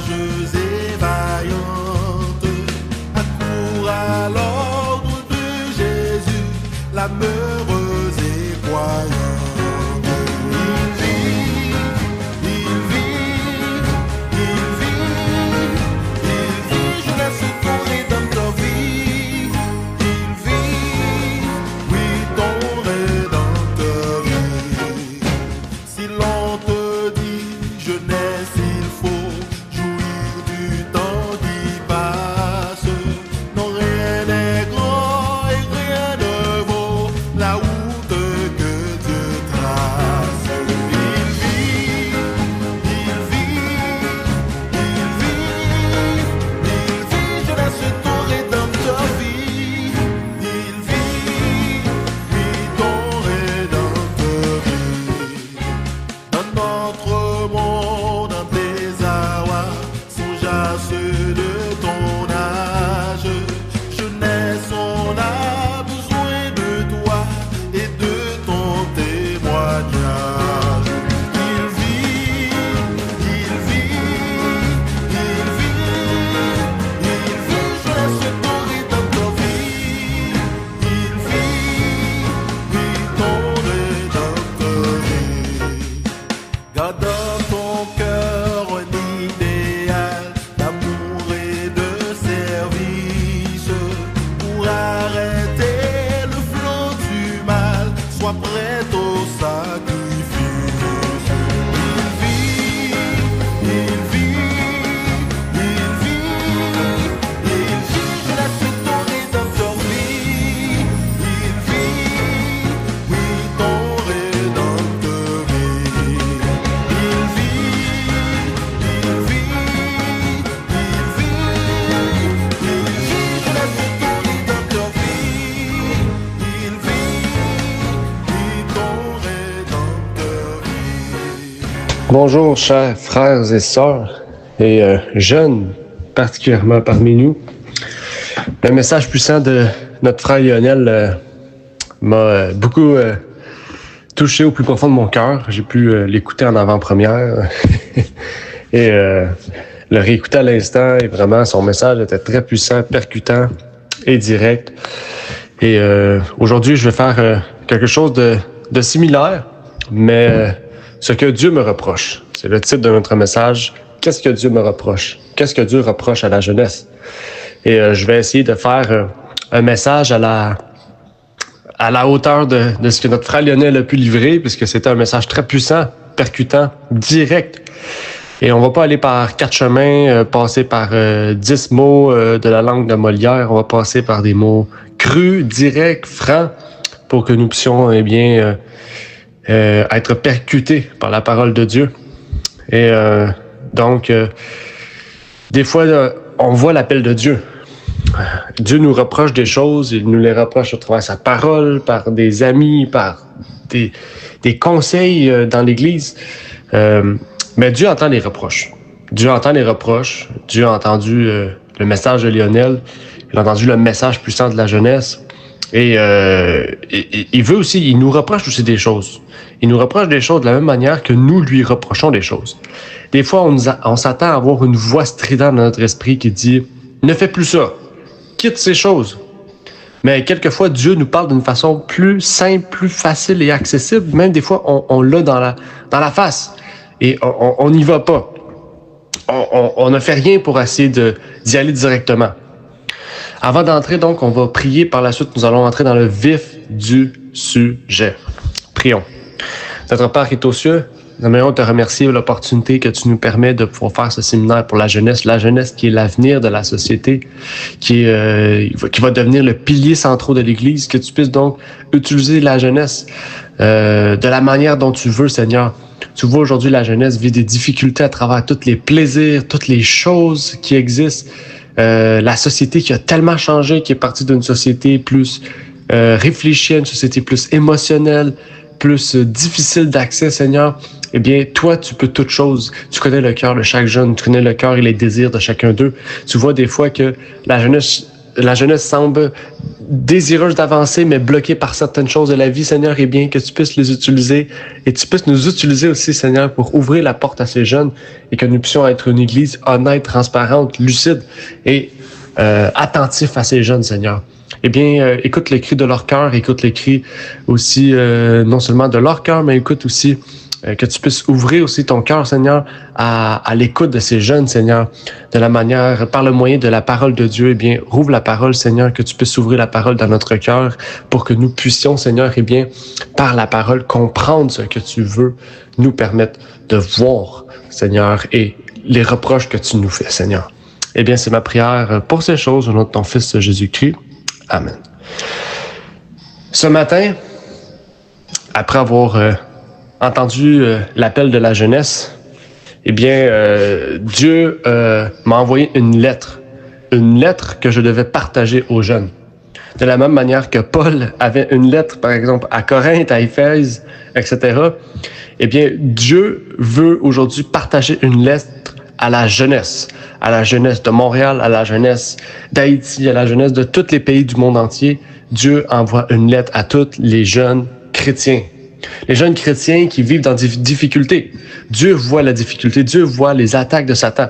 courageuse et vaillante, accourt à l'ordre de Jésus, l'âme heureuse et croyante. Bonjour, chers frères et sœurs, et jeunes particulièrement parmi nous. Le message puissant de notre frère Lionel m'a beaucoup touché au plus profond de mon cœur. J'ai pu l'écouter en avant-première et le réécouter à l'instant. Et vraiment, son message était très puissant, percutant et direct. Et aujourd'hui, je vais faire quelque chose de similaire, mais ce que Dieu me reproche. C'est le titre de notre message. Qu'est-ce que Dieu me reproche? Qu'est-ce que Dieu reproche à la jeunesse? Et je vais essayer de faire un message à la hauteur de ce que notre frère Lionel a pu livrer, puisque c'était un message très puissant, percutant, direct. Et on va pas aller par 4 chemins, passer par 10 mots de la langue de Molière. On va passer par des mots crus, directs, francs, pour que nous puissions être percutés par la parole de Dieu. Et donc, des fois, on voit l'appel de Dieu. Dieu nous reproche des choses, il nous les reproche à travers sa parole, par des amis, par des conseils dans l'Église. Mais Dieu entend les reproches. Dieu entend les reproches. Dieu a entendu le message de Lionel. Il a entendu le message puissant de la jeunesse. Et il veut aussi, il nous reproche aussi des choses. Il nous reproche des choses de la même manière que nous lui reprochons des choses. Des fois, on s'attend à avoir une voix stridente dans notre esprit qui dit « Ne fais plus ça, quitte ces choses ». Mais quelquefois, Dieu nous parle d'une façon plus simple, plus facile et accessible. Même des fois, on l'a dans la face et on n'y va pas. On ne fait rien pour essayer d'y aller directement. Avant d'entrer, donc, on va prier. Par la suite, nous allons entrer dans le vif du sujet. Prions. Notre Père qui est aux cieux, nous aimerions te remercier de l'opportunité que tu nous permets de pouvoir faire ce séminaire pour la jeunesse qui est l'avenir de la société, qui va devenir le pilier central de l'Église, que tu puisses donc utiliser la jeunesse de la manière dont tu veux, Seigneur. Tu vois aujourd'hui la jeunesse vit des difficultés à travers tous les plaisirs, toutes les choses qui existent. La société qui a tellement changé, qui est partie d'une société plus réfléchie, une société plus émotionnelle, plus difficile d'accès, Seigneur. Eh bien, toi, tu peux toutes choses. Tu connais le cœur de chaque jeune, tu connais le cœur et les désirs de chacun d'eux. Tu vois des fois que la jeunesse la jeunesse semble désireuse d'avancer, mais bloquée par certaines choses de la vie, Seigneur, eh bien, que tu puisses les utiliser et tu puisses nous utiliser aussi, Seigneur, pour ouvrir la porte à ces jeunes et que nous puissions être une église honnête, transparente, lucide et attentif à ces jeunes, Seigneur. Eh bien, écoute les cris de leur cœur, écoute les cris aussi, non seulement de leur cœur, mais écoute aussi que tu puisses ouvrir aussi ton cœur, Seigneur, à l'écoute de ces jeunes, Seigneur, de la manière, par le moyen de la parole de Dieu, eh bien, rouvre la parole, Seigneur, que tu puisses ouvrir la parole dans notre cœur pour que nous puissions, Seigneur, eh bien, par la parole, comprendre ce que tu veux nous permettre de voir, Seigneur, et les reproches que tu nous fais, Seigneur. Eh bien, c'est ma prière pour ces choses au nom de ton Fils Jésus-Christ. Amen. Ce matin, après avoir entendu l'appel de la jeunesse, eh bien, Dieu m'a envoyé une lettre que je devais partager aux jeunes. De la même manière que Paul avait une lettre, par exemple, à Corinthe, à Éphèse, etc., eh bien, Dieu veut aujourd'hui partager une lettre à la jeunesse de Montréal, à la jeunesse d'Haïti, à la jeunesse de tous les pays du monde entier. Dieu envoie une lettre à tous les jeunes chrétiens. Les jeunes chrétiens qui vivent dans des difficultés. Dieu voit la difficulté, Dieu voit les attaques de Satan.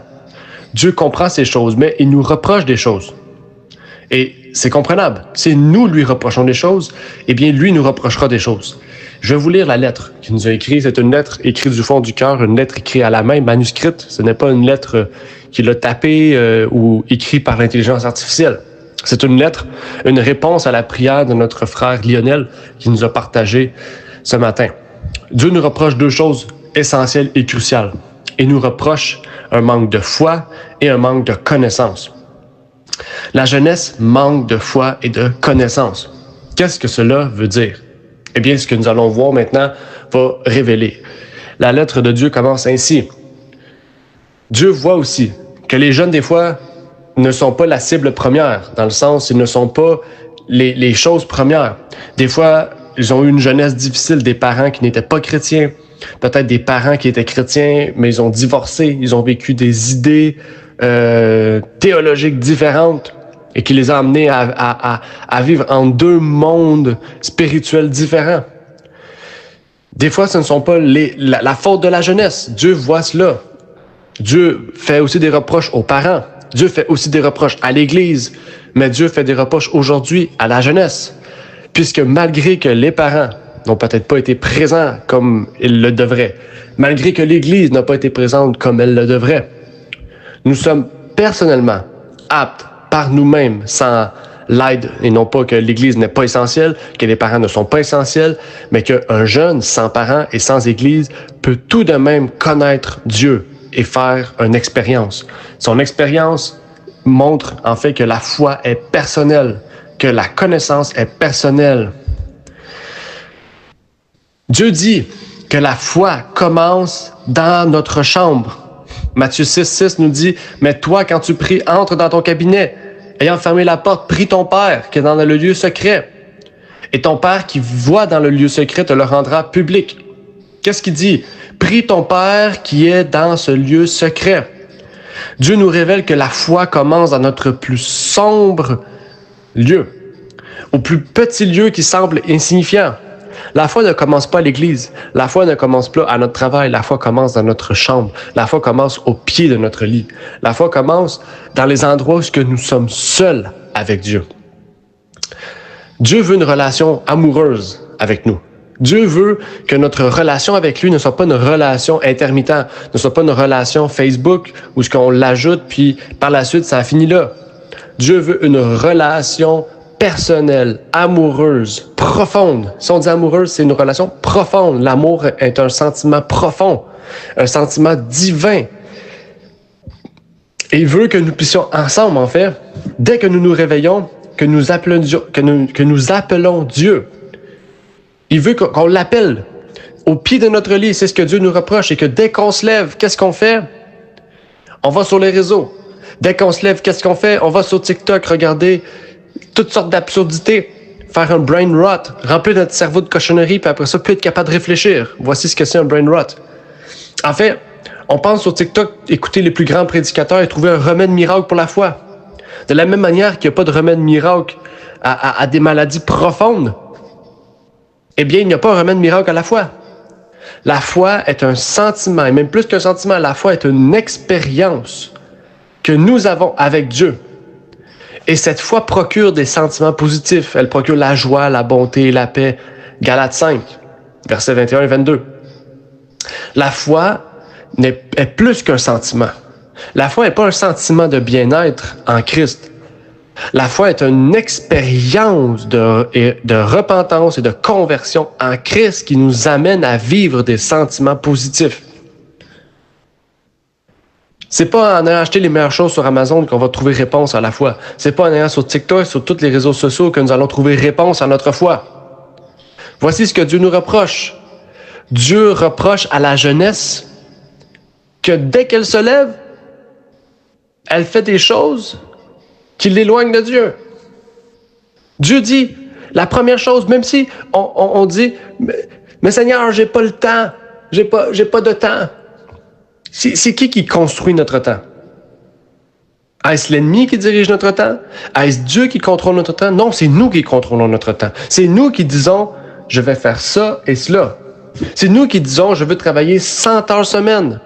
Dieu comprend ces choses, mais il nous reproche des choses. Et c'est comprenable. Si nous lui reprochons des choses, eh bien, lui nous reprochera des choses. Je vais vous lire la lettre qu'il nous a écrite. C'est une lettre écrite du fond du cœur, une lettre écrite à la main, manuscrite. Ce n'est pas une lettre qu'il a tapée ou écrite par l'intelligence artificielle. C'est une lettre, une réponse à la prière de notre frère Lionel qui nous a partagé ce matin. Dieu nous reproche deux choses essentielles et cruciales. Il nous reproche un manque de foi et un manque de connaissance. La jeunesse manque de foi et de connaissance. Qu'est-ce que cela veut dire? Eh bien, ce que nous allons voir maintenant va révéler. La lettre de Dieu commence ainsi. Dieu voit aussi que les jeunes, des fois, ne sont pas la cible première, dans le sens, ils ne sont pas les choses premières. Des fois, ils ont eu une jeunesse difficile, des parents qui n'étaient pas chrétiens, peut-être des parents qui étaient chrétiens, mais ils ont divorcé, ils ont vécu des idées théologiques différentes et qui les a amenés à vivre en deux mondes spirituels différents. Des fois, ce ne sont pas la faute de la jeunesse. Dieu voit cela. Dieu fait aussi des reproches aux parents. Dieu fait aussi des reproches à l'Église. Mais Dieu fait des reproches aujourd'hui à la jeunesse. Puisque malgré que les parents n'ont peut-être pas été présents comme ils le devraient, malgré que l'Église n'a pas été présente comme elle le devrait, nous sommes personnellement aptes par nous-mêmes, sans l'aide, et non pas que l'Église n'est pas essentielle, que les parents ne sont pas essentiels, mais qu'un jeune sans parents et sans Église peut tout de même connaître Dieu et faire une expérience. Son expérience montre en fait que la foi est personnelle, que la connaissance est personnelle. Dieu dit que la foi commence dans notre chambre. Matthieu 6 nous dit, « Mais toi, quand tu pries, entre dans ton cabinet. Ayant fermé la porte, prie ton Père qui est dans le lieu secret. Et ton Père qui voit dans le lieu secret te le rendra public. » Qu'est-ce qu'il dit? « Prie ton Père qui est dans ce lieu secret. » Dieu nous révèle que la foi commence dans notre plus sombre lieu, au plus petit lieu qui semble insignifiant. La foi ne commence pas à l'église. La foi ne commence pas à notre travail. La foi commence dans notre chambre. La foi commence au pied de notre lit. La foi commence dans les endroits où nous sommes seuls avec Dieu. Dieu veut une relation amoureuse avec nous. Dieu veut que notre relation avec lui ne soit pas une relation intermittente, ne soit pas une relation Facebook où on l'ajoute puis par la suite ça finit là. Dieu veut une relation personnelle, amoureuse, profonde. Si on dit amoureuse, c'est une relation profonde. L'amour est un sentiment profond, un sentiment divin. Et il veut que nous puissions ensemble, en fait, dès que nous nous réveillons, que nous appelons Dieu. Il veut qu'on l'appelle au pied de notre lit. C'est ce que Dieu nous reproche. Et que dès qu'on se lève, qu'est-ce qu'on fait? On va sur les réseaux. Dès qu'on se lève, qu'est-ce qu'on fait? On va sur TikTok, regarder toutes sortes d'absurdités, faire un brain rot, remplir notre cerveau de cochonneries, puis après ça, plus être capable de réfléchir. Voici ce que c'est un brain rot. En fait, on pense sur TikTok écouter les plus grands prédicateurs et trouver un remède miracle pour la foi. De la même manière qu'il n'y a pas de remède miracle à des maladies profondes, eh bien, il n'y a pas un remède miracle à la foi. La foi est un sentiment, et même plus qu'un sentiment, la foi est une expérience que nous avons avec Dieu. Et cette foi procure des sentiments positifs. Elle procure la joie, la bonté, la paix. Galates 5, versets 21 et 22. La foi est plus qu'un sentiment. La foi n'est pas un sentiment de bien-être en Christ. La foi est une expérience de repentance et de conversion en Christ qui nous amène à vivre des sentiments positifs. C'est pas en ayant acheté les meilleures choses sur Amazon qu'on va trouver réponse à la foi. C'est pas en ayant sur TikTok, sur tous les réseaux sociaux que nous allons trouver réponse à notre foi. Voici ce que Dieu nous reproche. Dieu reproche à la jeunesse que dès qu'elle se lève, elle fait des choses qui l'éloignent de Dieu. Dieu dit, la première chose, même si on dit, mais Seigneur, j'ai pas le temps, j'ai pas de temps. C'est qui construit notre temps? Est-ce l'ennemi qui dirige notre temps? Est-ce Dieu qui contrôle notre temps? Non, c'est nous qui contrôlons notre temps. C'est nous qui disons, je vais faire ça et cela. C'est nous qui disons, je veux travailler 100 heures semaine.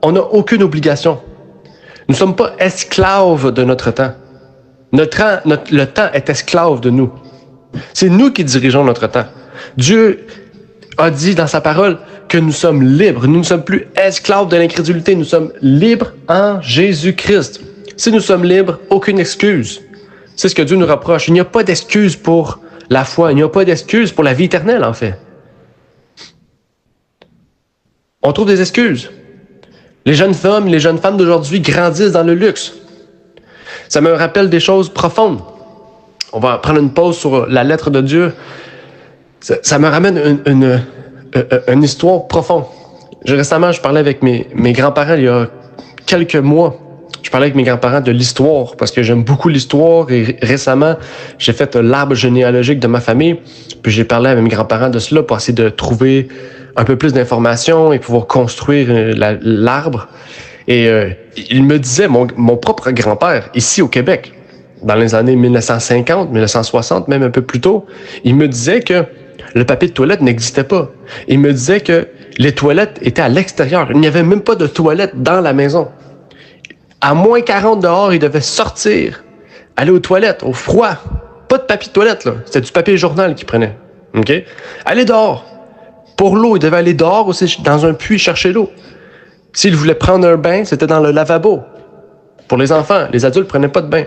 On n'a aucune obligation. Nous ne sommes pas esclaves de notre temps. Le temps est esclave de nous. C'est nous qui dirigeons notre temps. Dieu a dit dans sa parole que nous sommes libres. Nous ne sommes plus esclaves de l'incrédulité. Nous sommes libres en Jésus-Christ. Si nous sommes libres, aucune excuse. C'est ce que Dieu nous reproche. Il n'y a pas d'excuse pour la foi. Il n'y a pas d'excuse pour la vie éternelle, en fait. On trouve des excuses. Les jeunes hommes, les jeunes femmes d'aujourd'hui grandissent dans le luxe. Ça me rappelle des choses profondes. On va prendre une pause sur la lettre de Dieu. Ça me ramène une histoire profonde. Récemment, je parlais avec mes grands-parents il y a quelques mois. Je parlais avec mes grands-parents de l'histoire parce que j'aime beaucoup l'histoire et récemment, j'ai fait l'arbre généalogique de ma famille. Puis j'ai parlé avec mes grands-parents de cela pour essayer de trouver un peu plus d'informations et pouvoir construire l'arbre. Et il me disait, mon propre grand-père, ici au Québec, dans les années 1950, 1960, même un peu plus tôt, il me disait que le papier de toilette n'existait pas. Il me disait que les toilettes étaient à l'extérieur. Il n'y avait même pas de toilette dans la maison. À moins 40 dehors, il devait sortir, aller aux toilettes, au froid. Pas de papier de toilette, là. C'était du papier journal qu'il prenait. OK? Aller dehors. Pour l'eau, il devait aller dehors aussi, dans un puits, chercher l'eau. S'il voulait prendre un bain, c'était dans le lavabo. Pour les enfants, les adultes ne prenaient pas de bain.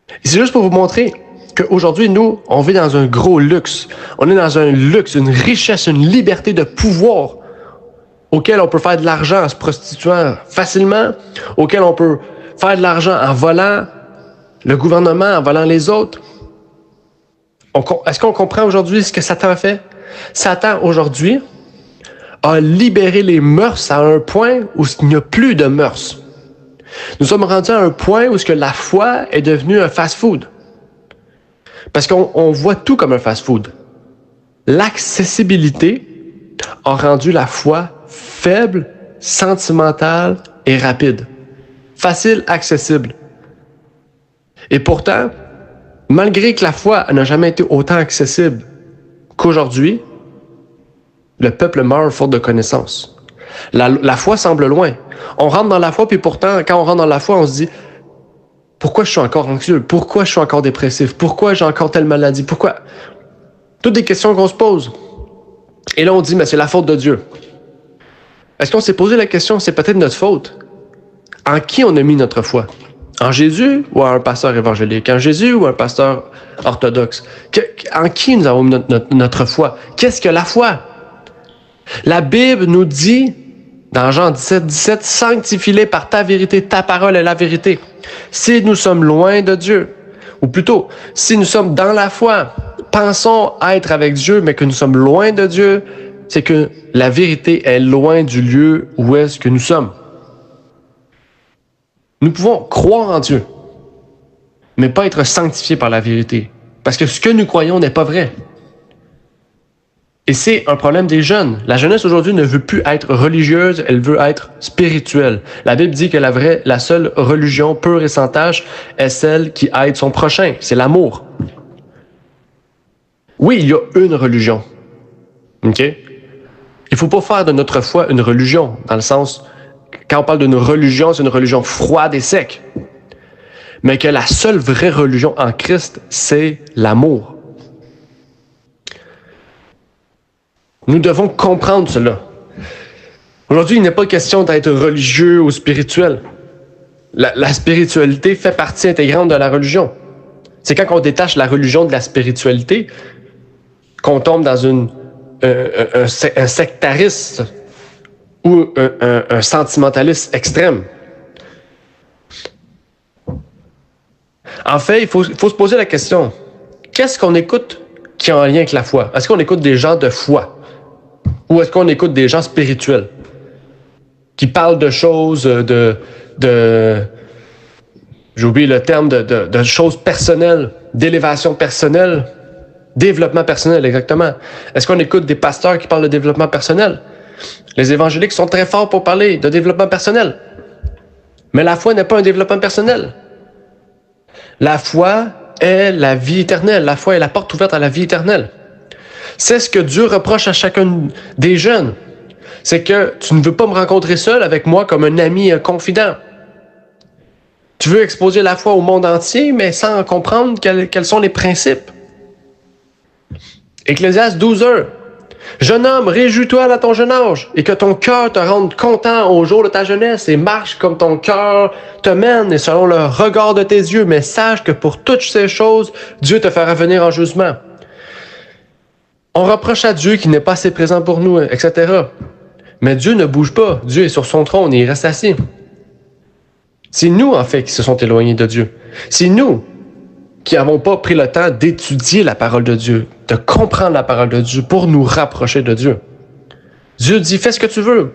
Et c'est juste pour vous montrer qu'aujourd'hui, nous, on vit dans un gros luxe. On est dans un luxe, une richesse, une liberté de pouvoir auquel on peut faire de l'argent en se prostituant facilement, auquel on peut faire de l'argent en volant le gouvernement, en volant les autres. Est-ce qu'on comprend aujourd'hui ce que Satan a fait? Satan, aujourd'hui, a libéré les mœurs à un point où il n'y a plus de mœurs. Nous sommes rendus à un point où la foi est devenue un fast-food. Parce qu'on voit tout comme un fast-food. L'accessibilité a rendu la foi faible, sentimentale et rapide. Facile, accessible. Et pourtant, malgré que la foi n'a jamais été autant accessible qu'aujourd'hui, le peuple meurt faute de connaissance. La foi semble loin. On rentre dans la foi, puis pourtant, quand on rentre dans la foi, on se dit « Pourquoi je suis encore anxieux? Pourquoi je suis encore dépressif? Pourquoi j'ai encore telle maladie? Pourquoi? » Toutes des questions qu'on se pose. Et là, on dit « Mais c'est la faute de Dieu. » Est-ce qu'on s'est posé la question, c'est peut-être notre faute? En qui on a mis notre foi? En Jésus ou en un pasteur évangélique? En Jésus ou un pasteur orthodoxe? En qui nous avons mis notre foi? Qu'est-ce que la foi? La Bible nous dit, dans Jean 17, « Sanctifie-les par ta vérité, ta parole est la vérité. » Si nous sommes loin de Dieu, ou plutôt, si nous sommes dans la foi, pensons être avec Dieu, mais que nous sommes loin de Dieu, c'est que la vérité est loin du lieu où est-ce que nous sommes. Nous pouvons croire en Dieu, mais pas être sanctifiés par la vérité, parce que ce que nous croyons n'est pas vrai. Et c'est un problème des jeunes. La jeunesse aujourd'hui ne veut plus être religieuse, elle veut être spirituelle. La Bible dit que la seule religion pure et sans tache est celle qui aide son prochain. C'est l'amour. Oui, il y a une religion. OK? Il faut pas faire de notre foi une religion, dans le sens, quand on parle d'une religion, c'est une religion froide et sec. Mais que la seule vraie religion en Christ, c'est l'amour. Nous devons comprendre cela. Aujourd'hui, il n'est pas question d'être religieux ou spirituel. La spiritualité fait partie intégrante de la religion. C'est quand on détache la religion de la spiritualité qu'on tombe dans un sectarisme ou un sentimentalisme extrême. En fait, il faut se poser la question, qu'est-ce qu'on écoute qui est en lien avec la foi? Est-ce qu'on écoute des gens de foi? Ou est-ce qu'on écoute des gens spirituels? Qui parlent de choses, j'ai oublié le terme, de choses personnelles, d'élévation personnelle, développement personnel, exactement. Est-ce qu'on écoute des pasteurs qui parlent de développement personnel? Les évangéliques sont très forts pour parler de développement personnel. Mais la foi n'est pas un développement personnel. La foi est la vie éternelle. La foi est la porte ouverte à la vie éternelle. C'est ce que Dieu reproche à chacun des jeunes. C'est que tu ne veux pas me rencontrer seul avec moi comme un ami confident. Tu veux exposer la foi au monde entier, mais sans comprendre quels sont les principes. Ecclésiaste 12:1. Jeune homme, réjouis-toi à ton jeune âge, et que ton cœur te rende content au jour de ta jeunesse, et marche comme ton cœur te mène, et selon le regard de tes yeux, mais sache que pour toutes ces choses, Dieu te fera venir en jugement. On reproche à Dieu qu'il n'est pas assez présent pour nous, etc. Mais Dieu ne bouge pas. Dieu est sur son trône et il reste assis. C'est nous, en fait, qui se sont éloignés de Dieu. C'est nous qui n'avons pas pris le temps d'étudier la parole de Dieu, de comprendre la parole de Dieu pour nous rapprocher de Dieu. Dieu dit, fais ce que tu veux.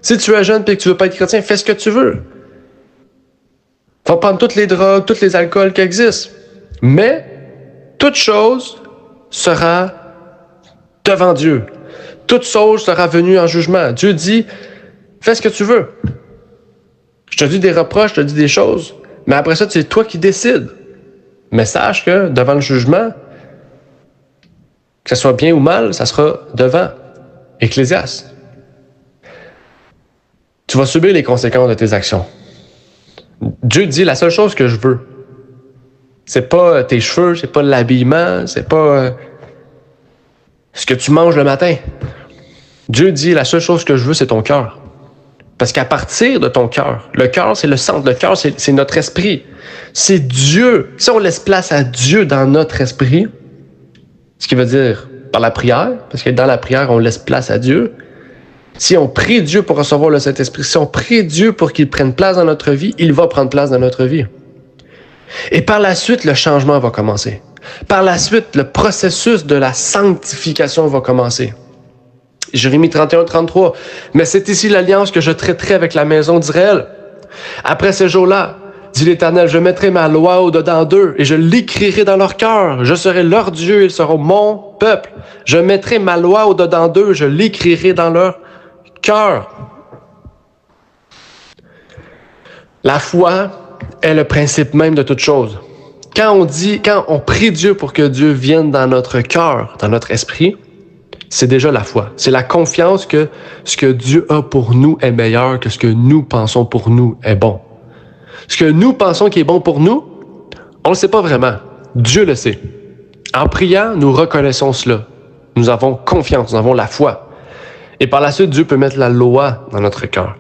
Si tu es jeune et que tu ne veux pas être chrétien, fais ce que tu veux. Va prendre toutes les drogues, tous les alcools qui existent. Mais toute chose sera devant Dieu. Toute chose sera venue en jugement. Dieu dit, fais ce que tu veux. Je te dis des reproches, je te dis des choses, mais après ça, c'est toi qui décides. Mais sache que devant le jugement, que ce soit bien ou mal, ça sera devant. Ecclésiaste. Tu vas subir les conséquences de tes actions. Dieu dit, la seule chose que je veux, c'est pas tes cheveux, c'est pas l'habillement, c'est pas ce que tu manges le matin. Dieu dit, la seule chose que je veux, c'est ton cœur. Parce qu'à partir de ton cœur, le cœur, c'est le centre. Le cœur, c'est notre esprit. C'est Dieu. Si on laisse place à Dieu dans notre esprit, ce qui veut dire par la prière, parce que dans la prière, on laisse place à Dieu. Si on prie Dieu pour recevoir le Saint-Esprit, si on prie Dieu pour qu'il prenne place dans notre vie, il va prendre place dans notre vie. Et par la suite, le changement va commencer. Par la suite, le processus de la sanctification va commencer. Jérémie 31-33. Mais c'est ici l'alliance que je traiterai avec la maison d'Israël. Après ces jours-là, dit l'Éternel, je mettrai ma loi au-dedans d'eux et je l'écrirai dans leur cœur. Je serai leur Dieu, ils seront mon peuple. Je mettrai ma loi au-dedans d'eux, je l'écrirai dans leur cœur. La foi est le principe même de toute chose. Quand on prie Dieu pour que Dieu vienne dans notre cœur, dans notre esprit, c'est déjà la foi. C'est la confiance que ce que Dieu a pour nous est meilleur que ce que nous pensons pour nous est bon. Ce que nous pensons qui est bon pour nous, on ne le sait pas vraiment. Dieu le sait. En priant, nous reconnaissons cela. Nous avons confiance, nous avons la foi. Et par la suite, Dieu peut mettre la loi dans notre cœur.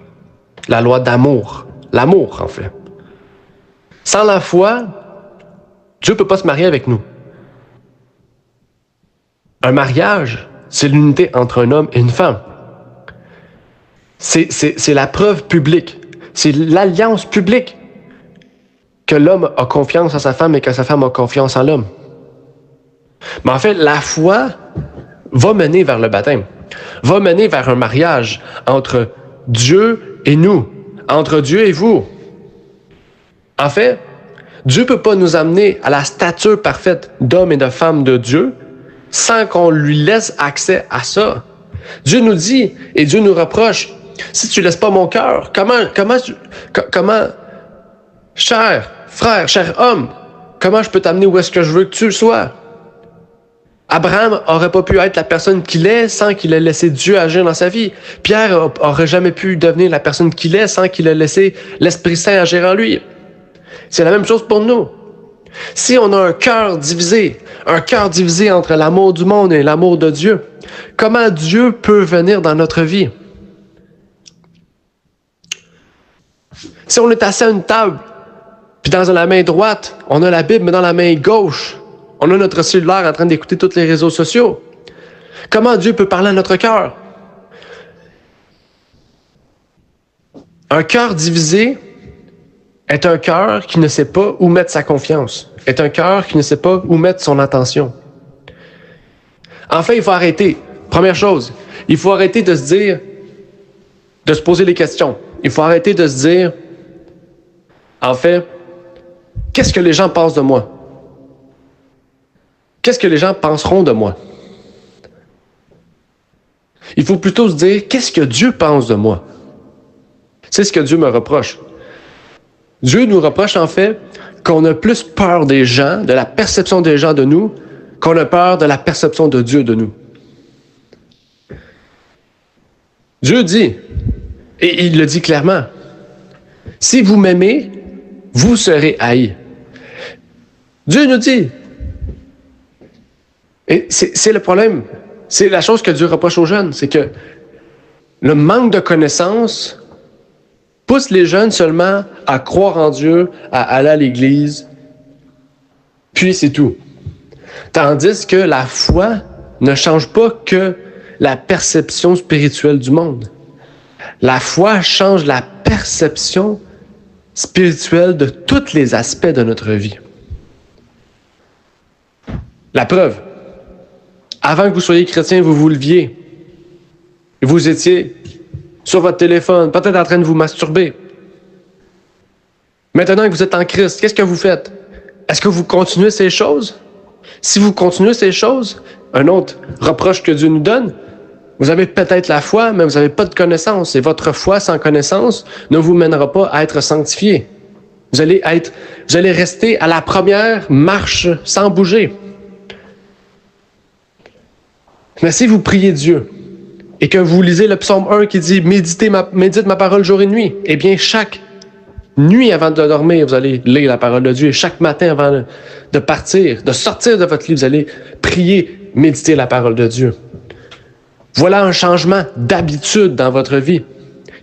La loi d'amour. L'amour, en fait. Sans la foi, Dieu ne peut pas se marier avec nous. Un mariage, c'est l'unité entre un homme et une femme. C'est la preuve publique. C'est l'alliance publique que l'homme a confiance en sa femme et que sa femme a confiance en l'homme. Mais en fait, la foi va mener vers le baptême, va mener vers un mariage entre Dieu et nous, entre Dieu et vous. En fait, Dieu ne peut pas nous amener à la stature parfaite d'homme et de femme de Dieu sans qu'on lui laisse accès à ça. Dieu nous dit et Dieu nous reproche, si tu laisses pas mon cœur, comment, cher frère, cher homme, comment je peux t'amener où est-ce que je veux que tu sois? Abraham aurait pas pu être la personne qu'il est sans qu'il ait laissé Dieu agir dans sa vie. Pierre aurait jamais pu devenir la personne qu'il est sans qu'il ait laissé l'Esprit Saint agir en lui. C'est la même chose pour nous. Si on a un cœur divisé entre l'amour du monde et l'amour de Dieu, comment Dieu peut venir dans notre vie? Si on est assis à une table, puis dans la main droite, on a la Bible, mais dans la main gauche, on a notre cellulaire en train d'écouter tous les réseaux sociaux. Comment Dieu peut parler à notre cœur? Un cœur divisé est un cœur qui ne sait pas où mettre sa confiance, est un cœur qui ne sait pas où mettre son attention. Enfin, il faut arrêter. Première chose, il faut arrêter de se poser les questions. Il faut arrêter de se dire, en fait, qu'est-ce que les gens pensent de moi? Qu'est-ce que les gens penseront de moi? Il faut plutôt se dire, qu'est-ce que Dieu pense de moi? C'est ce que Dieu me reproche. Dieu nous reproche en fait qu'on a plus peur des gens, de la perception des gens de nous, qu'on a peur de la perception de Dieu de nous. Dieu dit, et il le dit clairement, si vous m'aimez, vous serez haïs. Dieu nous dit, et c'est le problème, c'est la chose que Dieu reproche aux jeunes, c'est que le manque de connaissances pousse les jeunes seulement à croire en Dieu, à aller à l'église, puis c'est tout. Tandis que la foi ne change pas que la perception spirituelle du monde. La foi change la perception spirituelle de tous les aspects de notre vie. La preuve, avant que vous soyez chrétien, vous vous leviez et vous étiez sur votre téléphone, peut-être en train de vous masturber. Maintenant que vous êtes en Christ, qu'est-ce que vous faites? Est-ce que vous continuez ces choses? Si vous continuez ces choses, un autre reproche que Dieu nous donne, vous avez peut-être la foi, mais vous n'avez pas de connaissance. Et votre foi sans connaissance ne vous mènera pas à être sanctifié. Vous allez rester à la première marche sans bouger. Mais si vous priez Dieu, et que vous lisez le psaume 1 qui dit « Médite ma parole jour et nuit », eh bien, chaque nuit avant de dormir, vous allez lire la parole de Dieu. Et chaque matin avant de partir, de sortir de votre lit, vous allez prier, méditer la parole de Dieu. Voilà un changement d'habitude dans votre vie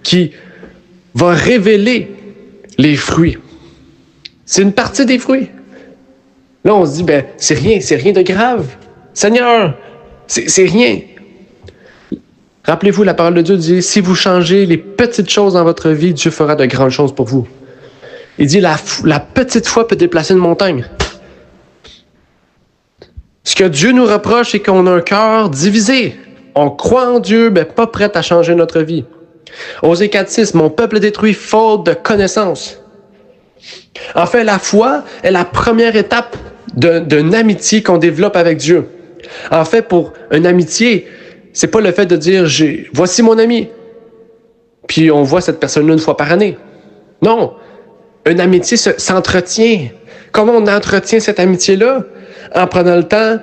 qui va révéler les fruits. C'est une partie des fruits. Là, on se dit, c'est rien de grave. Seigneur, c'est rien. Rappelez-vous, la parole de Dieu dit, si vous changez les petites choses dans votre vie, Dieu fera de grandes choses pour vous. Il dit, la petite foi peut déplacer une montagne. Ce que Dieu nous reproche, c'est qu'on a un cœur divisé. On croit en Dieu, mais pas prêt à changer notre vie. Osée 4:6, mon peuple est détruit faute de connaissance. En fait, la foi est la première étape d'une amitié qu'on développe avec Dieu. En fait, pour une amitié, c'est pas le fait de dire voici mon ami, puis on voit cette personne-là une fois par année. Non, une amitié s'entretient. Comment on entretient cette amitié-là? En prenant le temps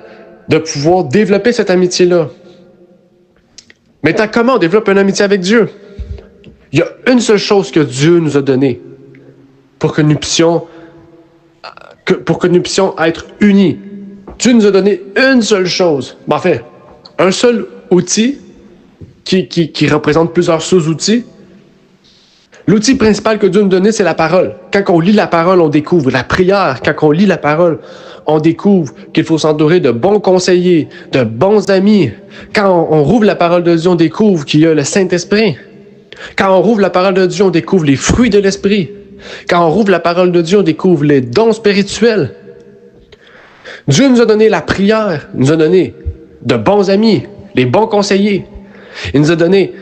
de pouvoir développer cette amitié-là. Maintenant, comment on développe une amitié avec Dieu? Il y a une seule chose que Dieu nous a donnée pour que nous puissions être unis. Dieu nous a donné une seule chose. En fait, un seul outil qui représente plusieurs sous-outils. L'outil principal que Dieu nous a donné, c'est la parole. Quand on lit la parole, on découvre la prière. Quand on lit la parole, on découvre qu'il faut s'entourer de bons conseillers, de bons amis. Quand on rouvre la parole de Dieu, on découvre qu'il y a le Saint-Esprit. Quand on rouvre la parole de Dieu, on découvre les fruits de l'Esprit. Quand on rouvre la parole de Dieu, on découvre les dons spirituels. Dieu nous a donné la prière, il nous a donné de bons amis, les bons conseillers. Il nous a donné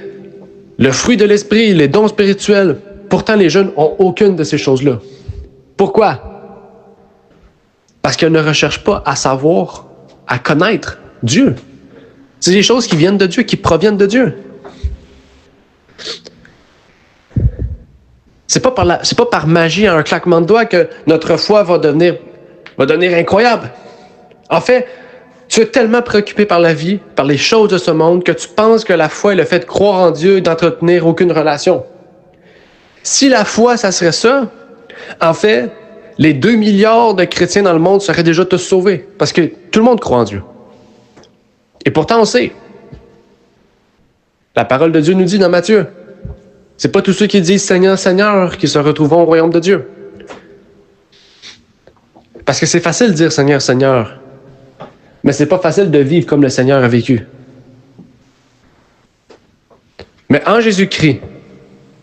le fruit de l'Esprit, les dons spirituels. Pourtant, les jeunes n'ont aucune de ces choses-là. Pourquoi? Parce qu'ils ne recherchent pas à savoir, à connaître Dieu. C'est des choses qui viennent de Dieu, qui proviennent de Dieu. C'est pas par magie, un claquement de doigts, que notre foi va devenir incroyable. En fait, tu es tellement préoccupé par la vie, par les choses de ce monde, que tu penses que la foi est le fait de croire en Dieu et d'entretenir aucune relation. Si la foi, ça serait ça, en fait, les 2 milliards de chrétiens dans le monde seraient déjà tous sauvés, parce que tout le monde croit en Dieu. Et pourtant, on sait. La parole de Dieu nous dit dans Matthieu, c'est pas tous ceux qui disent Seigneur, Seigneur qui se retrouveront au royaume de Dieu. Parce que c'est facile de dire Seigneur, Seigneur, mais c'est pas facile de vivre comme le Seigneur a vécu. Mais en Jésus-Christ,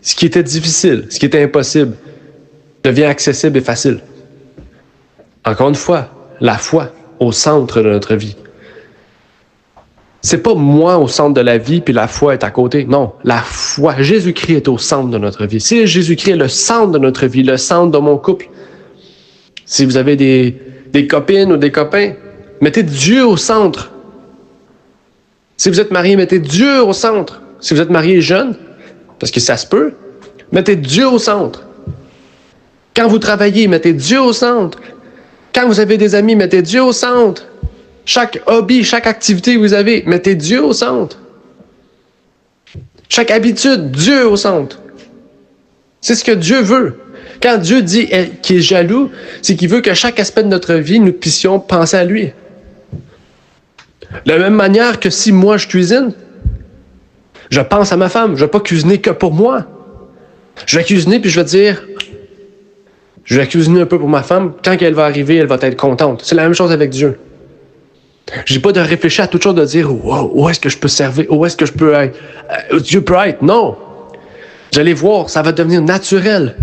ce qui était difficile, ce qui était impossible, devient accessible et facile. Encore une fois, la foi au centre de notre vie. C'est pas moi au centre de la vie puis la foi est à côté. Non, la foi, Jésus-Christ est au centre de notre vie. Si Jésus-Christ est le centre de notre vie, le centre de mon couple, si vous avez des copines ou des copains, mettez Dieu au centre. Si vous êtes marié, mettez Dieu au centre. Si vous êtes marié jeune, parce que ça se peut, mettez Dieu au centre. Quand vous travaillez, mettez Dieu au centre. Quand vous avez des amis, mettez Dieu au centre. Chaque hobby, chaque activité que vous avez, mettez Dieu au centre. Chaque habitude, Dieu au centre. C'est ce que Dieu veut. Quand Dieu dit qu'il est jaloux, c'est qu'il veut que chaque aspect de notre vie, nous puissions penser à lui. De la même manière que si moi je cuisine, je pense à ma femme. Je ne vais pas cuisiner que pour moi. Je vais cuisiner puis je vais dire, je vais cuisiner un peu pour ma femme. Quand elle va arriver, elle va être contente. C'est la même chose avec Dieu. Je n'ai pas de réfléchir à toute chose de dire, wow, où est-ce que je peux servir? Où est-ce que je peux être? Dieu peut être. Non. Vous allez voir, ça va devenir naturel.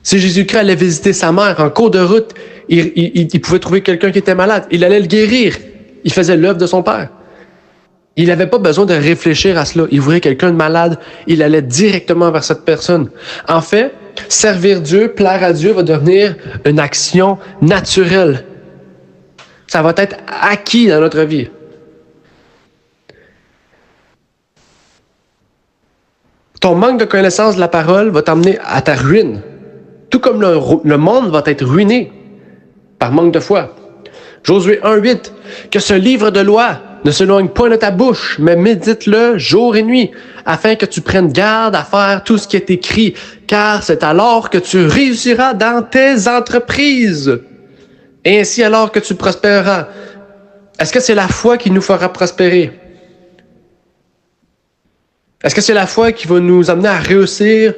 Si Jésus-Christ allait visiter sa mère en cours de route, il pouvait trouver quelqu'un qui était malade. Il allait le guérir. Il faisait l'œuvre de son Père. Il n'avait pas besoin de réfléchir à cela. Il voyait quelqu'un de malade, il allait directement vers cette personne. En fait, servir Dieu, plaire à Dieu va devenir une action naturelle. Ça va être acquis dans notre vie. Ton manque de connaissance de la parole va t'amener à ta ruine. Tout comme le monde va être ruiné par manque de foi. Josué 1:8, que ce livre de loi ne s'éloigne point de ta bouche, mais médite-le jour et nuit, afin que tu prennes garde à faire tout ce qui est écrit, car c'est alors que tu réussiras dans tes entreprises. Et ainsi alors que tu prospéreras. Est-ce que c'est la foi qui nous fera prospérer? Est-ce que c'est la foi qui va nous amener à réussir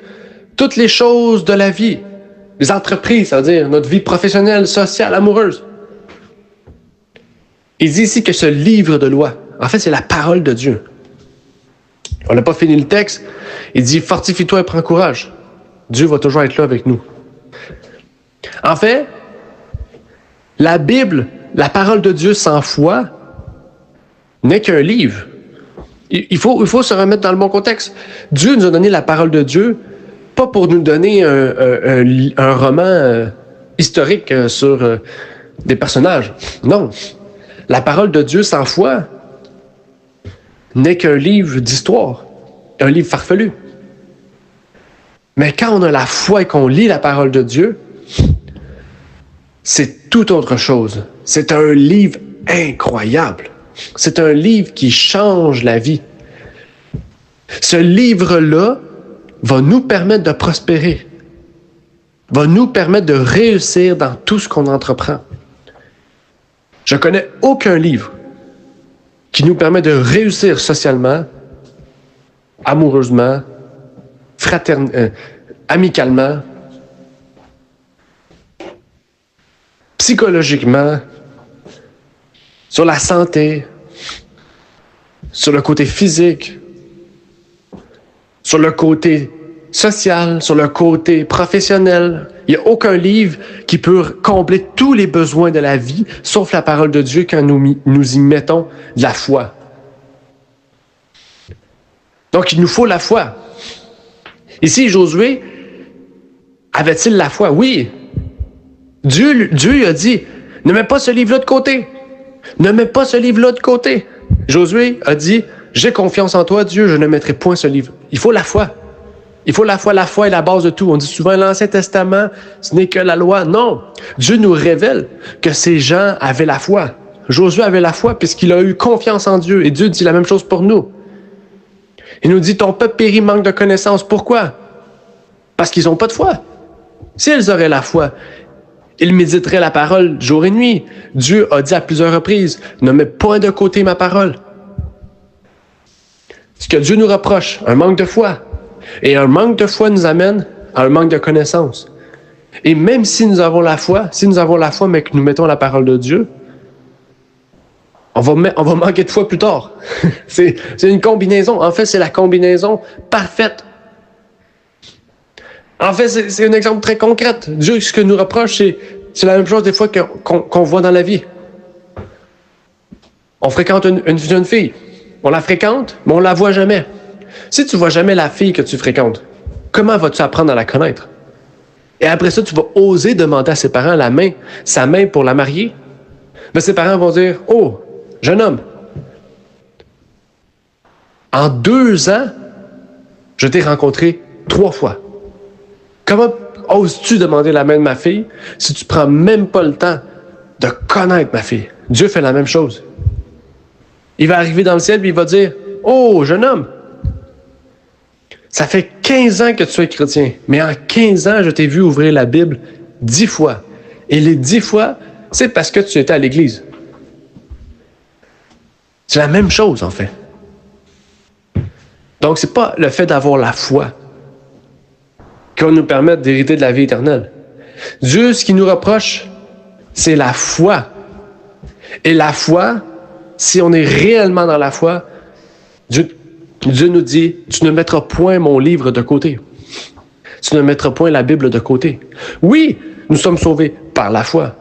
toutes les choses de la vie? Les entreprises, ça veut dire notre vie professionnelle, sociale, amoureuse. Il dit ici que ce livre de loi, en fait, c'est la parole de Dieu. On n'a pas fini le texte. Il dit, fortifie-toi et prends courage. Dieu va toujours être là avec nous. En fait, la Bible, la parole de Dieu sans foi, n'est qu'un livre. Il faut se remettre dans le bon contexte. Dieu nous a donné la parole de Dieu, pas pour nous donner un roman historique sur des personnages. Non. La parole de Dieu sans foi n'est qu'un livre d'histoire, un livre farfelu. Mais quand on a la foi et qu'on lit la parole de Dieu, c'est tout autre chose. C'est un livre incroyable. C'est un livre qui change la vie. Ce livre-là va nous permettre de prospérer, va nous permettre de réussir dans tout ce qu'on entreprend. Je ne connais aucun livre qui nous permet de réussir socialement, amoureusement, amicalement, psychologiquement, sur la santé, sur le côté physique, sur le côté social, sur le côté professionnel. Il n'y a aucun livre qui peut combler tous les besoins de la vie, sauf la parole de Dieu quand nous y mettons de la foi. Donc, il nous faut la foi. Ici, Josué, avait-il la foi? Oui. Dieu lui a dit, ne mets pas ce livre-là de côté. Ne mets pas ce livre-là de côté. Josué a dit, j'ai confiance en toi, Dieu, je ne mettrai point ce livre. Il faut la foi. Il faut la foi. La foi est la base de tout. On dit souvent, l'Ancien Testament, ce n'est que la loi. Non. Dieu nous révèle que ces gens avaient la foi. Josué avait la foi puisqu'il a eu confiance en Dieu. Et Dieu dit la même chose pour nous. Il nous dit, ton peuple périt manque de connaissance. Pourquoi? Parce qu'ils n'ont pas de foi. S'ils auraient la foi, ils méditeraient la parole jour et nuit. Dieu a dit à plusieurs reprises, ne mets pas de côté ma parole. Ce que Dieu nous reproche, un manque de foi. Et un manque de foi nous amène à un manque de connaissance. Et même si nous avons la foi, mais que nous mettons la parole de Dieu, on va manquer de foi plus tard. C'est une combinaison. En fait, c'est la combinaison parfaite. En fait, c'est un exemple très concret. Dieu, ce que nous reproche, c'est la même chose des fois qu'on voit dans la vie. On fréquente une jeune fille. On la fréquente, mais on la voit jamais. Si tu vois jamais la fille que tu fréquentes, comment vas-tu apprendre à la connaître? Et après ça, tu vas oser demander à ses parents sa main pour la marier. Mais ses parents vont dire, oh, jeune homme, en 2 ans, je t'ai rencontré 3 fois. Comment oses-tu demander la main de ma fille si tu prends même pas le temps de connaître ma fille? Dieu fait la même chose. Il va arriver dans le ciel et il va dire, oh, jeune homme, ça fait 15 ans que tu es chrétien, mais en 15 ans, je t'ai vu ouvrir la Bible 10 fois. Et les 10 fois, c'est parce que tu étais à l'église. C'est la même chose, en fait. Donc, c'est pas le fait d'avoir la foi qui va nous permettre d'hériter de la vie éternelle. Dieu, ce qu'il nous reproche, c'est la foi. Et la foi, si on est réellement dans la foi, Dieu nous dit, tu ne mettras point mon livre de côté. Tu ne mettras point la Bible de côté. Oui, nous sommes sauvés par la foi.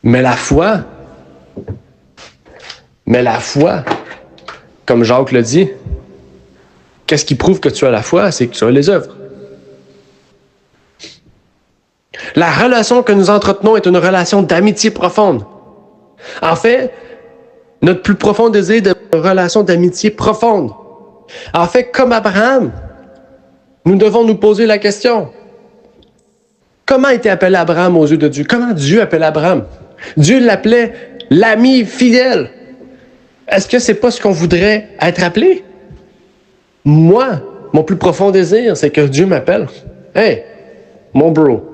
Mais la foi, comme Jacques le dit, qu'est-ce qui prouve que tu as la foi? C'est que tu as les œuvres. La relation que nous entretenons est une relation d'amitié profonde. En fait, notre plus profond désir est une relation d'amitié profonde. En fait, comme Abraham, nous devons nous poser la question. Comment était appelé Abraham aux yeux de Dieu? Comment Dieu appelait Abraham? Dieu l'appelait l'ami fidèle. Est-ce que c'est pas ce qu'on voudrait être appelé? Moi, mon plus profond désir, c'est que Dieu m'appelle. Hey, mon bro.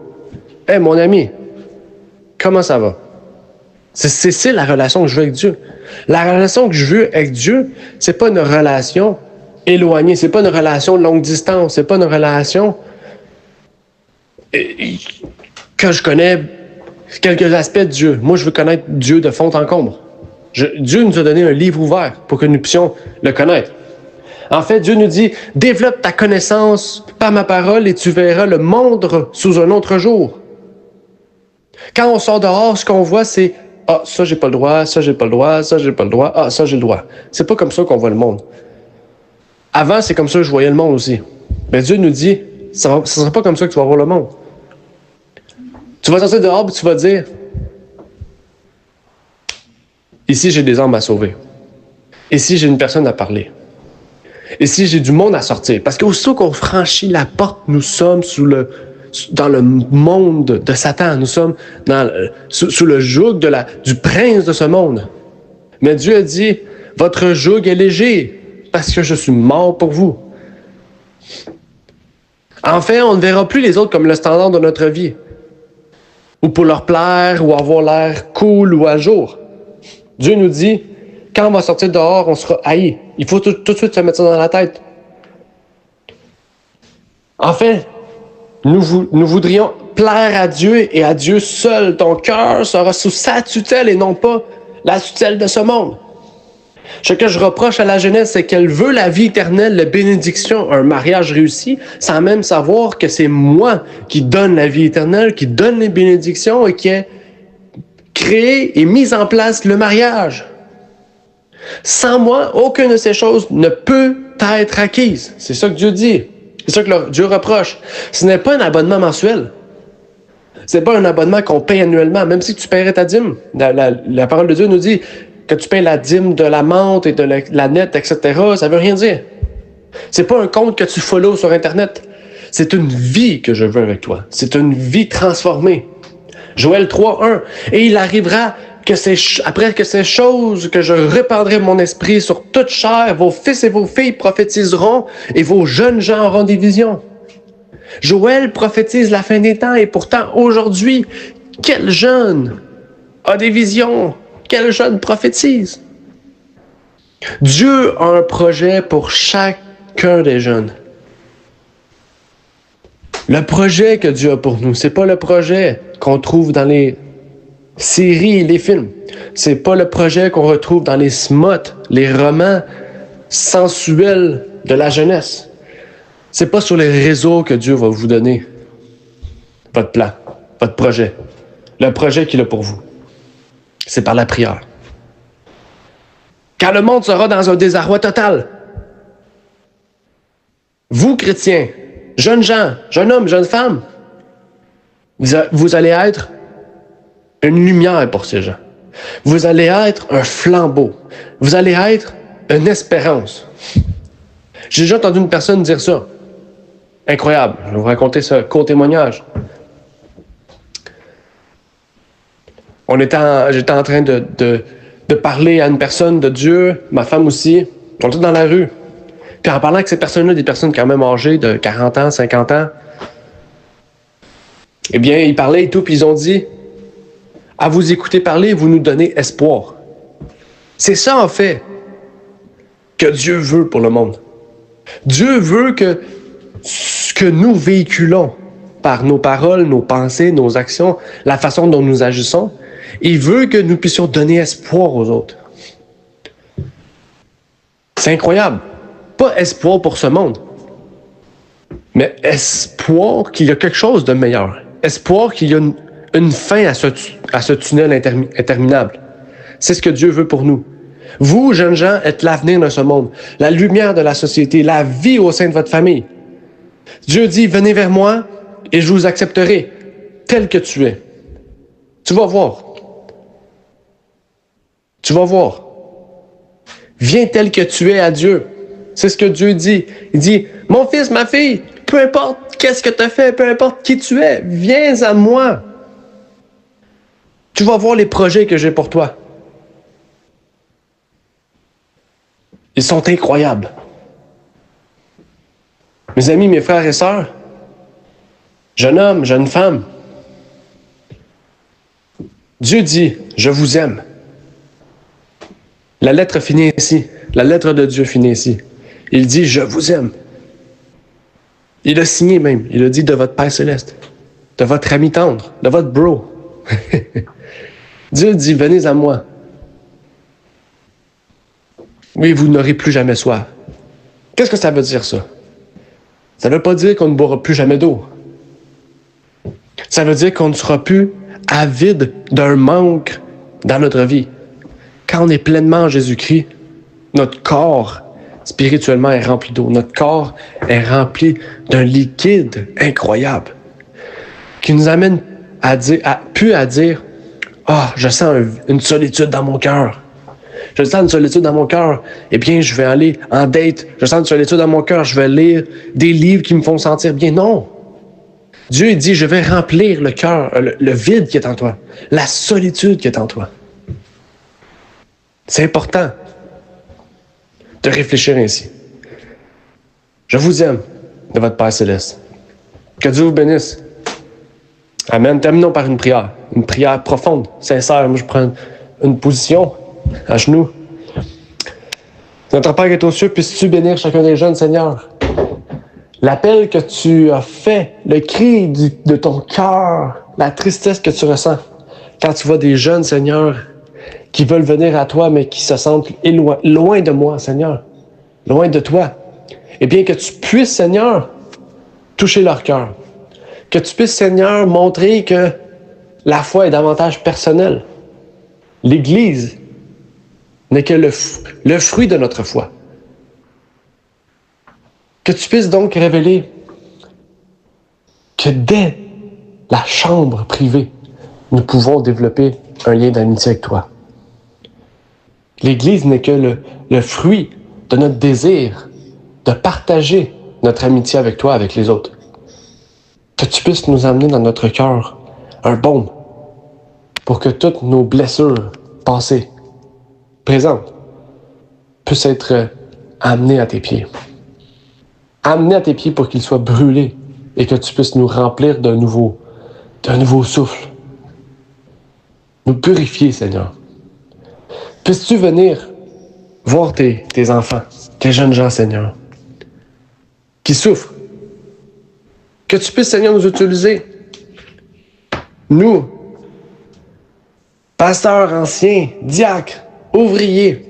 Hey, mon ami. Comment ça va? C'est la relation que je veux avec Dieu. La relation que je veux avec Dieu, c'est pas une relation éloignée, c'est pas une relation de longue distance, c'est pas une relation que je connais quelques aspects de Dieu. Moi, je veux connaître Dieu de fond en comble. Dieu nous a donné un livre ouvert pour que nous puissions le connaître. En fait, Dieu nous dit, développe ta connaissance par ma parole et tu verras le monde sous un autre jour. Quand on sort dehors, ce qu'on voit, c'est « Ah, ça, j'ai pas le droit, ça, j'ai pas le droit, ça, j'ai pas le droit, ah, ça, j'ai le droit. » C'est pas comme ça qu'on voit le monde. Avant, c'est comme ça que je voyais le monde aussi. Mais Dieu nous dit, ça ne sera pas comme ça que tu vas voir le monde. Tu vas sortir dehors et tu vas dire, ici, j'ai des âmes à sauver. Ici, j'ai une personne à parler. Ici, j'ai du monde à sortir. Parce qu'aussitôt qu'on franchit la porte, nous sommes dans le monde de Satan. Nous sommes sous le joug du prince de ce monde. Mais Dieu a dit, votre joug est léger parce que je suis mort pour vous. En fait, on ne verra plus les autres comme le standard de notre vie. Ou pour leur plaire, ou avoir l'air cool ou à jour. Dieu nous dit, quand on va sortir dehors, on sera haï. Il faut tout de suite se mettre ça dans la tête. En fait, nous voudrions plaire à Dieu et à Dieu seul. Ton cœur sera sous sa tutelle et non pas la tutelle de ce monde. Ce que je reproche à la jeunesse, c'est qu'elle veut la vie éternelle, la bénédiction, un mariage réussi, sans même savoir que c'est moi qui donne la vie éternelle, qui donne les bénédictions et qui ai créé et mis en place le mariage. Sans moi, aucune de ces choses ne peut être acquise. C'est ça que Dieu dit. C'est ça que Dieu reproche. Ce n'est pas un abonnement mensuel. C'est pas un abonnement qu'on paye annuellement, même si tu paierais ta dîme. La parole de Dieu nous dit que tu payes la dîme de la menthe et de la net, etc. Ça veut rien dire. C'est pas un compte que tu follow sur Internet. C'est une vie que je veux avec toi. C'est une vie transformée. Joël 3:1. Et il arrivera après que ces choses, que je répandrai mon esprit sur toute chair, vos fils et vos filles prophétiseront et vos jeunes gens auront des visions. Joël prophétise la fin des temps et pourtant aujourd'hui, quel jeune a des visions? Quel jeune prophétise? Dieu a un projet pour chacun des jeunes. Le projet que Dieu a pour nous, c'est pas le projet qu'on trouve dans les séries et les films. C'est pas le projet qu'on retrouve dans les smots, les romans sensuels de la jeunesse. C'est pas sur les réseaux que Dieu va vous donner votre plan, votre projet. Le projet qu'il a pour vous. C'est par la prière. Quand le monde sera dans un désarroi total, vous, chrétiens, jeunes gens, jeunes hommes, jeunes femmes, vous allez être une lumière pour ces gens. Vous allez être un flambeau. Vous allez être une espérance. J'ai déjà entendu une personne dire ça. Incroyable. Je vais vous raconter ce court témoignage. J'étais en train de parler à une personne de Dieu, ma femme aussi. On était dans la rue. Puis en parlant avec ces personnes-là, des personnes quand même âgées de 40 ans, 50 ans, eh bien, ils parlaient et tout, puis ils ont dit, à vous écouter parler, vous nous donnez espoir. C'est ça, en fait, que Dieu veut pour le monde. Dieu veut que ce que nous véhiculons par nos paroles, nos pensées, nos actions, la façon dont nous agissons, il veut que nous puissions donner espoir aux autres. C'est incroyable. Pas espoir pour ce monde, mais espoir qu'il y a quelque chose de meilleur. Espoir qu'il y a une fin à ce tunnel interminable. C'est ce que Dieu veut pour nous. Vous, jeunes gens, êtes l'avenir de ce monde, la lumière de la société, la vie au sein de votre famille. Dieu dit, venez vers moi et je vous accepterai tel que tu es. Tu vas voir. Tu vas voir. Viens tel que tu es à Dieu. C'est ce que Dieu dit. Il dit, mon fils, ma fille, peu importe qu'est-ce que tu as fait, peu importe qui tu es, viens à moi. Tu vas voir les projets que j'ai pour toi. Ils sont incroyables. Mes amis, mes frères et sœurs, jeune homme, jeune femme, Dieu dit, je vous aime. La lettre finit ici. La lettre de Dieu finit ici. Il dit, je vous aime. Il a signé même. Il a dit de votre Père céleste, de votre ami tendre, de votre bro. Dieu dit, venez à moi. Oui, vous n'aurez plus jamais soif. Qu'est-ce que ça veut dire, ça? Ça ne veut pas dire qu'on ne boira plus jamais d'eau. Ça veut dire qu'on ne sera plus avide d'un manque dans notre vie. Quand on est pleinement en Jésus-Christ, notre corps spirituellement est rempli d'eau. Notre corps est rempli d'un liquide incroyable qui nous amène à dire, je sens une solitude dans mon cœur. Je sens une solitude dans mon cœur. Eh bien, je vais aller en date. Je sens une solitude dans mon cœur. Je vais lire des livres qui me font sentir bien. Non. Dieu dit, je vais remplir le cœur, le vide qui est en toi, la solitude qui est en toi. C'est important de réfléchir ainsi. Je vous aime de votre Père céleste. Que Dieu vous bénisse. Amen. Terminons par une prière profonde, sincère. Moi, je prends une position à genoux. Notre Père qui est aux cieux, puisses-tu bénir chacun des jeunes, Seigneur. L'appel que tu as fait, le cri de ton cœur, la tristesse que tu ressens quand tu vois des jeunes, Seigneur, qui veulent venir à toi, mais qui se sentent loin de moi, Seigneur, loin de toi. Eh bien, que tu puisses, Seigneur, toucher leur cœur. Que tu puisses, Seigneur, montrer que la foi est davantage personnelle. L'Église n'est que le fruit de notre foi. Que tu puisses donc révéler que dès la chambre privée, nous pouvons développer un lien d'amitié avec toi. L'Église n'est que le fruit de notre désir de partager notre amitié avec toi, avec les autres. Que tu puisses nous amener dans notre cœur un baume pour que toutes nos blessures passées, présentes, puissent être amenées à tes pieds. Amenées à tes pieds pour qu'ils soient brûlés et que tu puisses nous remplir d'un nouveau souffle. Nous purifier, Seigneur. Puisses-tu venir voir tes enfants, tes jeunes gens, Seigneur, qui souffrent. Que tu puisses, Seigneur, nous utiliser. Nous, pasteurs anciens, diacres, ouvriers,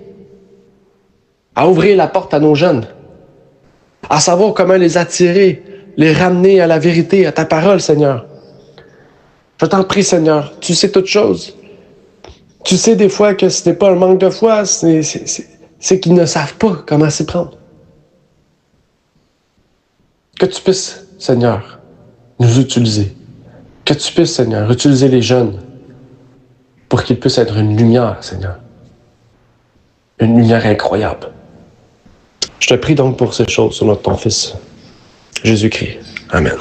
à ouvrir la porte à nos jeunes, à savoir comment les attirer, les ramener à la vérité, à ta parole, Seigneur. Je t'en prie, Seigneur, tu sais toutes choses. Tu sais des fois que ce n'est pas un manque de foi, c'est qu'ils ne savent pas comment s'y prendre. Que tu puisses, Seigneur, nous utiliser. Que tu puisses, Seigneur, utiliser les jeunes pour qu'ils puissent être une lumière, Seigneur. Une lumière incroyable. Je te prie donc pour ces choses sur notre ton Fils, Jésus-Christ. Amen.